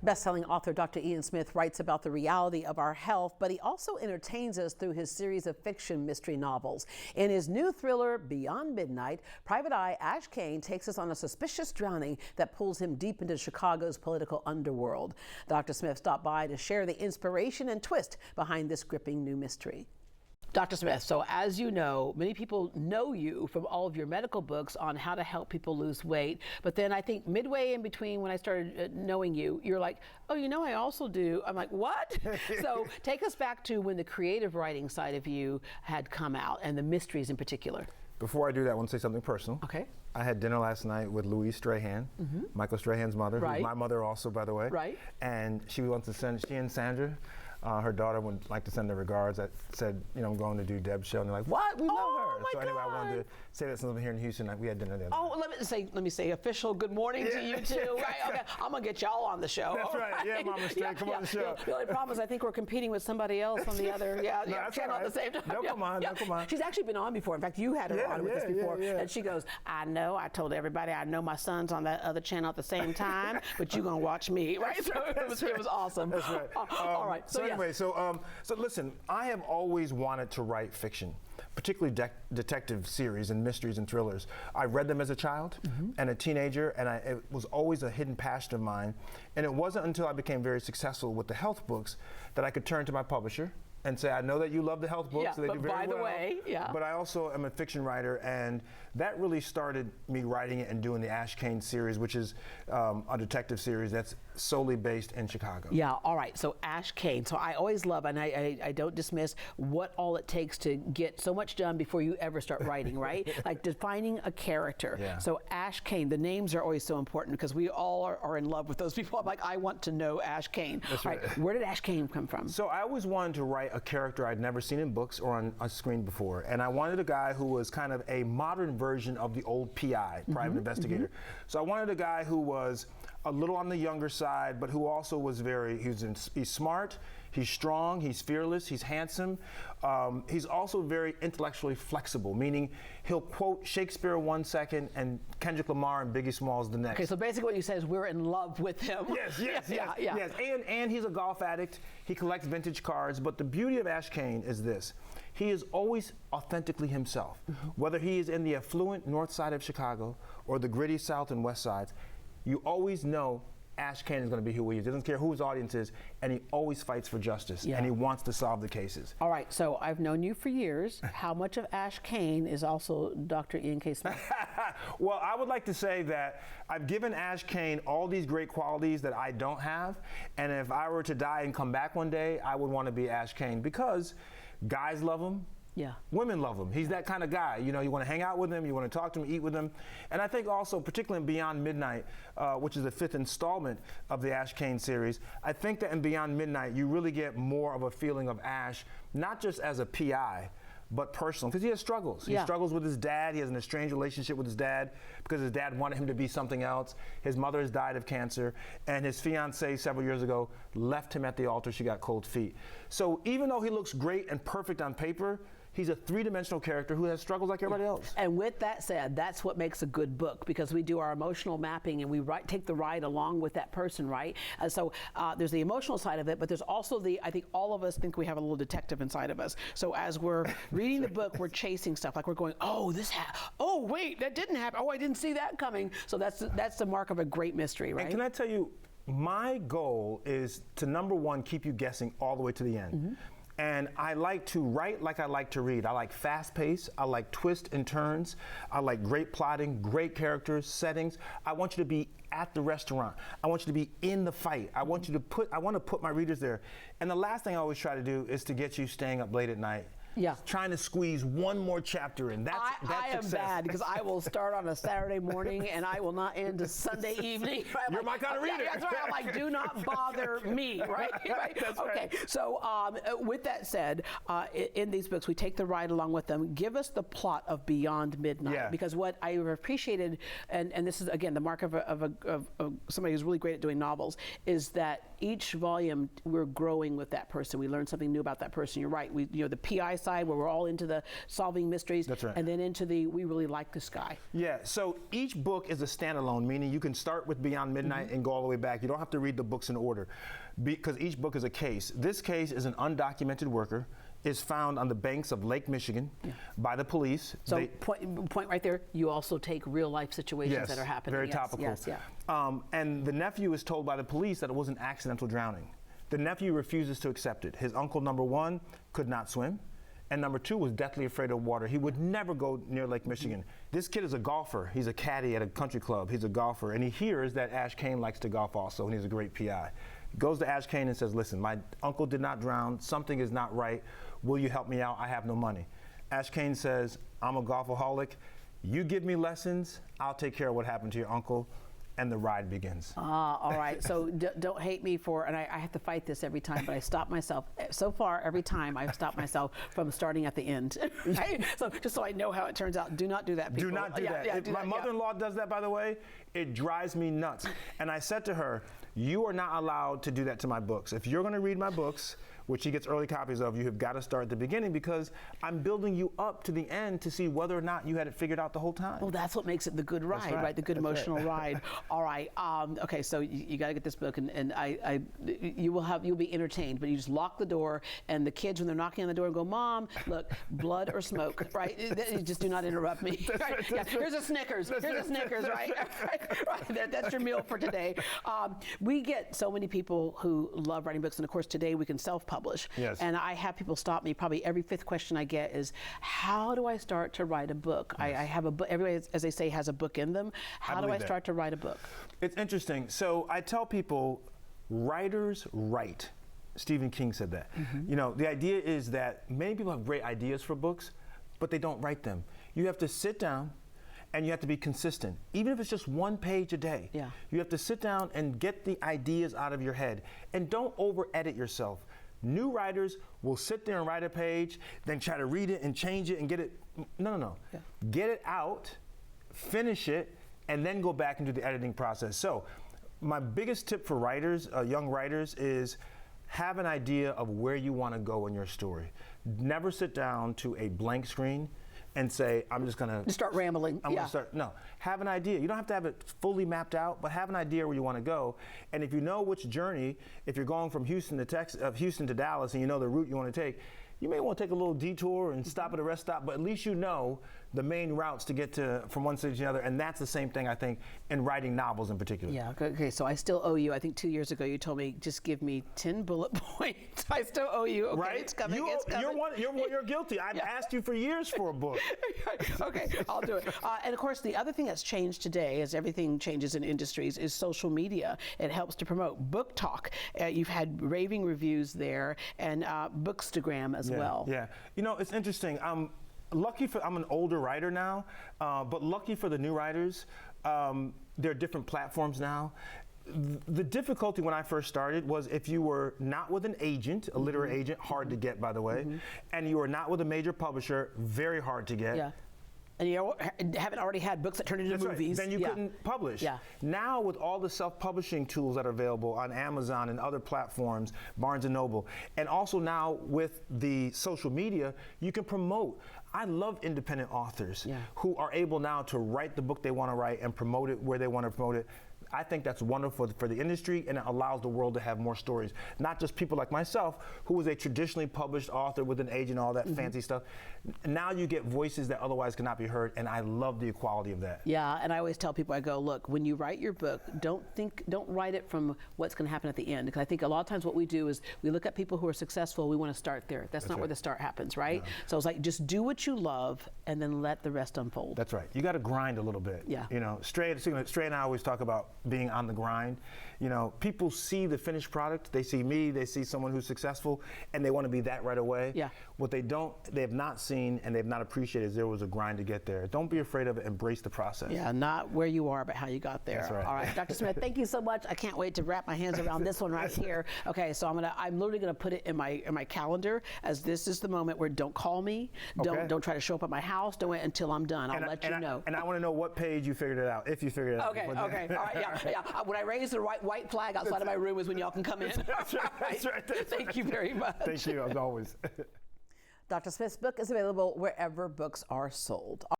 Best-selling author Dr. Ian Smith writes about the reality of our health, but he also entertains us through his series of fiction mystery novels. In his new thriller, Beyond Midnight, Private Eye Ashe Cayne takes us on a suspicious drowning that pulls him deep into Chicago's political underworld. Dr. Smith stopped by to share the inspiration and twist behind this gripping new mystery. Dr. Smith, so as you know, many people know you from all of your medical books on how to help people lose weight. But then I think midway in between when I started knowing you, you're like, oh, you know, I also do. I'm like, what? So take us back to when the creative writing side of you had come out and the mysteries in particular. Before I do that, I want to say something personal. Okay. I had dinner last night with Louise Strahan, Michael Strahan's mother, Right. who's my mother also, by the way. Right. And she wants to send, she and Sandra, her daughter would like to send their regards. I said, you know, I'm going to do Deb's show, and they're like, what? We love her. My so anyway, God. I wanted to say that since I'm here in Houston, we had dinner there. Oh, let me say official good morning to you too. Right? Okay. I'm gonna get y'all on the show. That's right. Yeah, Mama Stray, come on the show. The only problem is I think we're competing with somebody else on the other. Channel at the same time. No, come on. No, come on. She's actually been on before. In fact, you had her on with us before, and she goes, I know. I told everybody I know my son's on that other channel at the same time, but you're gonna watch me, right? So it was awesome. That's right. All right. So anyway, so listen, I have always wanted to write fiction, particularly detective series and mysteries and thrillers. I read them as a child and a teenager, and it was always a hidden passion of mine. And it wasn't until I became very successful with the health books that I could turn to my publisher and say, I know that you love the health books, so they do very well. By the way, but I also am a fiction writer, and that really started me writing it and doing the Ashe Cayne series, which is a detective series that's solely based in Chicago. Yeah, all right, so Ashe Cayne. So I always love, and I don't dismiss what all it takes to get so much done before you ever start writing, right? Like defining a character. Yeah. So Ashe Cayne, the names are always so important because we all are in love with those people. I'm like, I want to know Ashe Cayne. That's right. Where did Ashe Cayne come from? So I always wanted to write a character I'd never seen in books or on a screen before. And I wanted a guy who was kind of a modern version of the old PI, private investigator. So I wanted a guy who was a little on the younger side, but who also was he's smart, he's strong, he's fearless, he's handsome. He's also very intellectually flexible, meaning he'll quote Shakespeare 1 second and Kendrick Lamar and Biggie Smalls the next. Okay, so basically what you say is we're in love with him. Yes. And he's a golf addict. He collects vintage cars. But the beauty of Ashe Cayne is this. He is always authentically himself. Whether he is in the affluent north side of Chicago or the gritty south and west sides, you always know Ashe Cayne is going to be who he is. He doesn't care who his audience is, and he always fights for justice, and he wants to solve the cases. All right, so I've known you for years. How much of Ashe Cayne is also Dr. Ian K. Smith? Well, I would like to say that I've given Ashe Cayne all these great qualities that I don't have, and if I were to die and come back one day, I would want to be Ashe Cayne because guys love him. Yeah. Women love him. He's that kind of guy. You know, you want to hang out with him, you want to talk to him, eat with him. And I think also, particularly in Beyond Midnight, which is the 5th installment of the Ashe Cayne series, I think that in Beyond Midnight, you really get more of a feeling of Ashe, not just as a PI, but personal, because he has struggles. He struggles with his dad. He has an estranged relationship with his dad because his dad wanted him to be something else. His mother has died of cancer, and his fiancee several years ago left him at the altar. She got cold feet. So even though he looks great and perfect on paper, he's a three-dimensional character who has struggles like everybody else. And with that said, that's what makes a good book, because we do our emotional mapping and we take the ride along with that person, right? So there's the emotional side of it, but there's also I think all of us think we have a little detective inside of us. So as we're reading the book, we're chasing stuff, like we're going, oh, oh, wait, that didn't happen. Oh, I didn't see that coming. So that's the mark of a great mystery, right? And can I tell you, my goal is to, number one, keep you guessing all the way to the end. And I like to write like I like to read. I like fast pace. I like twists and turns. I like great plotting, great characters, settings. I want you to be at the restaurant. I want you to be in the fight. I want to put my readers there. And the last thing I always try to do is to get you staying up late at night. Trying to squeeze one more chapter in. That's I am bad because I will start on a Saturday morning and I will not end to Sunday evening. Right? You're my kind of reader. That's right. I'm like, do not bother me, right? That's okay. Right. So with that said, in these books, we take the ride along with them. Give us the plot of Beyond Midnight, because what I appreciated, and this is again the mark of somebody who's really great at doing novels, is that each volume we're growing with that person. We learn something new about that person. You're right. The PI side where we're all into the solving mysteries. That's right. And then into the we really like this guy. Yeah, so each book is a standalone, meaning you can start with Beyond Midnight and go all the way back. You don't have to read the books in order because each book is a case. This case is an undocumented worker, is found on the banks of Lake Michigan by the police. So point right there, you also take real life situations that are happening. Very topical. Yes, yeah. And the nephew is told by the police that it was an accidental drowning. The nephew refuses to accept it. His uncle, number one, could not swim. And number two was deathly afraid of water. He would never go near Lake Michigan. This kid is a golfer. He's a caddy at a country club. He's a golfer. And he hears that Ashe Cayne likes to golf also, and he's a great PI. He goes to Ashe Cayne and says, listen, my uncle did not drown. Something is not right. Will you help me out? I have no money. Ashe Cayne says, I'm a golfaholic. You give me lessons. I'll take care of what happened to your uncle. And the ride begins. All right, so don't hate me for, and I have to fight this every time, but I stop myself. So far, every time I've stopped myself from starting at the end. Right? So just so I know how it turns out, do not do that, people. Do not do that. Yeah, my mother-in-law does that, by the way, it drives me nuts. And I said to her, you are not allowed to do that to my books. If you're gonna read my books, which she gets early copies of, you have got to start at the beginning because I'm building you up to the end to see whether or not you had it figured out the whole time. Well, that's what makes it the good ride, right? The good emotional ride. All right. Okay, so you got to get this book, and you'll be entertained, but you just lock the door, and the kids, when they're knocking on the door, and go, Mom, look, blood or smoke, right? You just do not interrupt me. Right? Yeah. Here's a Snickers. Here's a Snickers, right? Right. That's your meal for today. We get so many people who love writing books, and of course today we can self-publish. Yes. And I have people stop me. Probably every fifth question I get is, how do I start to write a book? Yes. I have a book. Everybody, as they say, has a book in them. How do I start to write a book? It's interesting. So I tell people, writers write. Stephen King said that. You know, the idea is that many people have great ideas for books, but they don't write them. You have to sit down and you have to be consistent. Even if it's just one page a day, you have to sit down and get the ideas out of your head. And don't over-edit yourself. New writers will sit there and write a page, then try to read it and change it and get it. No. Yeah. Get it out, finish it, and then go back into the editing process. So my biggest tip for writers, young writers, is have an idea of where you want to go in your story. Never sit down to a blank screen and say, I'm just going to start rambling. No, have an idea. You don't have to have it fully mapped out, but have an idea where you want to go. And if you know which journey, if you're going from Houston to Dallas, and you know the route you want to take, you may want to take a little detour and stop at a rest stop, but at least you know the main routes to get from one city to the other, and that's the same thing, I think, in writing novels in particular. Yeah, okay, so I still owe you. I think 2 years ago you told me, just give me 10 bullet points. I still owe you. Okay, right? It's coming, it's coming. You're guilty. I've asked you for years for a book. Okay, I'll do it. And of course, the other thing that's changed today, as everything changes in industries, is social media. It helps to promote Book Talk. You've had raving reviews there, and Bookstagram as well. Yeah, you know, it's interesting. I'm an older writer now, but lucky for the new writers, there are different platforms now. The difficulty when I first started was if you were not with an agent, a literary agent, hard to get, by the way, and you were not with a major publisher, very hard to get. Yeah. And you haven't already had books that turn into movies. Right. Then you couldn't publish. Yeah. Now with all the self-publishing tools that are available on Amazon and other platforms, Barnes & Noble, and also now with the social media, you can promote. I love independent authors who are able now to write the book they want to write and promote it where they want to promote it. I think that's wonderful for the industry, and it allows the world to have more stories. Not just people like myself, who was a traditionally published author with an agent, all that fancy stuff. Now you get voices that otherwise cannot be heard, and I love the equality of that. Yeah, and I always tell people, I go, look, when you write your book, don't write it from what's going to happen at the end. Because I think a lot of times what we do is we look at people who are successful, we want to start there. That's not where the start happens, right? No. So it's like, just do what you love, and then let the rest unfold. That's right. You got to grind a little bit. Yeah. You know, Stray and I always talk about being on the grind. You know, people see the finished product. They see me, they see someone who's successful, and they want to be that right away. Yeah. What they have not seen and they've not appreciated is there was a grind to get there. Don't be afraid of it. Embrace the process. Yeah, not where you are, but how you got there. That's right. All right, Dr. Smith, thank you so much. I can't wait to wrap my hands around this one right here. Okay, so I'm literally gonna put it in my calendar as this is the moment where don't call me, don't try to show up at my house, don't wait until I'm done. I'll let you know. And I want to know what page you figured it out, if you figured it out. Okay, all right, yeah. When I raise the white flag outside of my room is when y'all can come in. That's right. Thank you very much. Thank you, as always. Dr. Smith's book is available wherever books are sold.